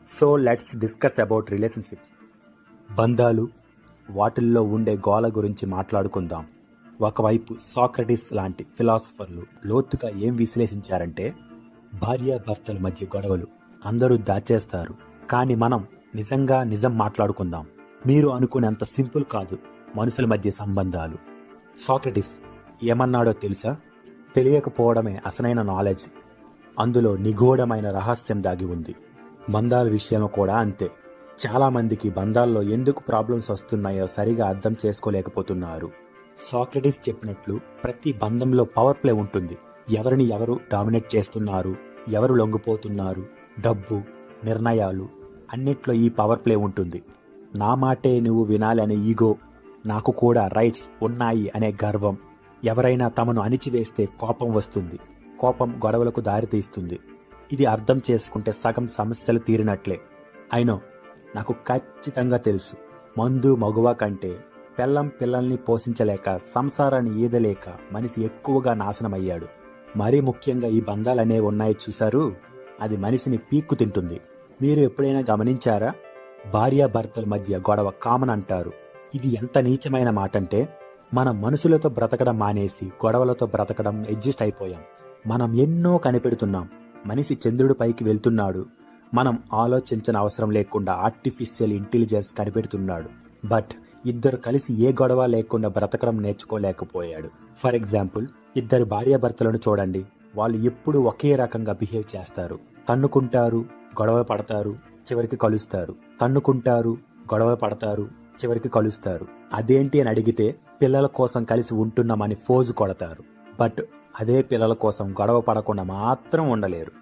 So let's discuss about relationships. బంధాలు, వాటిల్లో ఉండే గోల గురించి మాట్లాడుకుందాం. ఒకవైపు సాక్రటీస్ లాంటి ఫిలాసఫర్లు లోతుగా ఏం విశ్లేషించారంటే, భార్యాభర్తల మధ్య గొడవలు అందరూ దాచేస్తారు, కానీ మనం నిజం మాట్లాడుకుందాం. మీరు అనుకునేంత సింపుల్ కాదు మనుషుల మధ్య సంబంధాలు. సాక్రటీస్ ఏమన్నాడో తెలుసా? తెలియకపోవడమే అసలైన నాలెడ్జ్. అందులో నిగూఢమైన రహస్యం దాగి ఉంది. బంధాల విషయంలో కూడా అంతే. చాలా మందికి బంధాల్లో ఎందుకు ప్రాబ్లమ్స్ వస్తున్నాయో సరిగా అర్థం చేసుకోలేకపోతున్నారు. సాక్రటీస్ చెప్పినట్లు ప్రతి బంధంలో పవర్ ప్లే ఉంటుంది. ఎవరిని ఎవరు డామినేట్ చేస్తున్నారు, ఎవరు లొంగిపోతున్నారు, డబ్బు, నిర్ణయాలు, అన్నిట్లో ఈ పవర్ ప్లే ఉంటుంది. నా మాటే నువ్వు వినాలి అనే ఈగో, నాకు కూడా రైట్స్ ఉన్నాయి అనే గర్వం. ఎవరైనా తమను అణిచివేస్తే కోపం వస్తుంది. కోపం గొడవలకు దారితీస్తుంది. ఇది అర్థం చేసుకుంటే సగం సమస్యలు తీరినట్లే. అయినో, నాకు ఖచ్చితంగా తెలుసు, మందు మగువ కంటే పిల్లల్ని పోషించలేక, సంసారాన్ని ఈదలేక మనిషి ఎక్కువగా నాశనమయ్యాడు. మరీ ముఖ్యంగా ఈ బంధాలనే ఉన్నాయి చూశారు, అది మనిషిని పీక్కు తింటుంది. మీరు ఎప్పుడైనా గమనించారా? భార్యాభర్తల మధ్య గొడవ కామన్ అంటారు. ఇది ఎంత నీచమైన మాట అంటే, మనం మనుషులతో బ్రతకడం మానేసి గొడవలతో బ్రతకడం అడ్జస్ట్ అయిపోయాం. మనం ఎన్నో కనిపెడుతున్నాం. మనిషి చంద్రుడి పైకి వెళ్తున్నాడు. మనం ఆలోచించిన అవసరం లేకుండా ఆర్టిఫిషియల్ ఇంటెలిజెన్స్ కనిపెడుతున్నాడు. బట్ ఇద్దరు కలిసి ఏ గొడవ లేకుండా బ్రతకడం నేర్చుకోలేకపోయాడు. ఫర్ ఎగ్జాంపుల్, ఇద్దరు భార్యాభర్తలను చూడండి. వాళ్ళు ఎప్పుడూ ఒకే రకంగా బిహేవ్ చేస్తారు. తన్నుకుంటారు, గొడవ పడతారు, చివరికి కలుస్తారు. తన్నుకుంటారు, గొడవ పడతారు, చివరికి కలుస్తారు. అదేంటి అని అడిగితే, పిల్లల కోసం కలిసి ఉంటున్నామని ఫోజు కొడతారు. బట్ అదే పిల్లల కోసం గొడవ పడకుండా మాత్రం ఉండలేరు.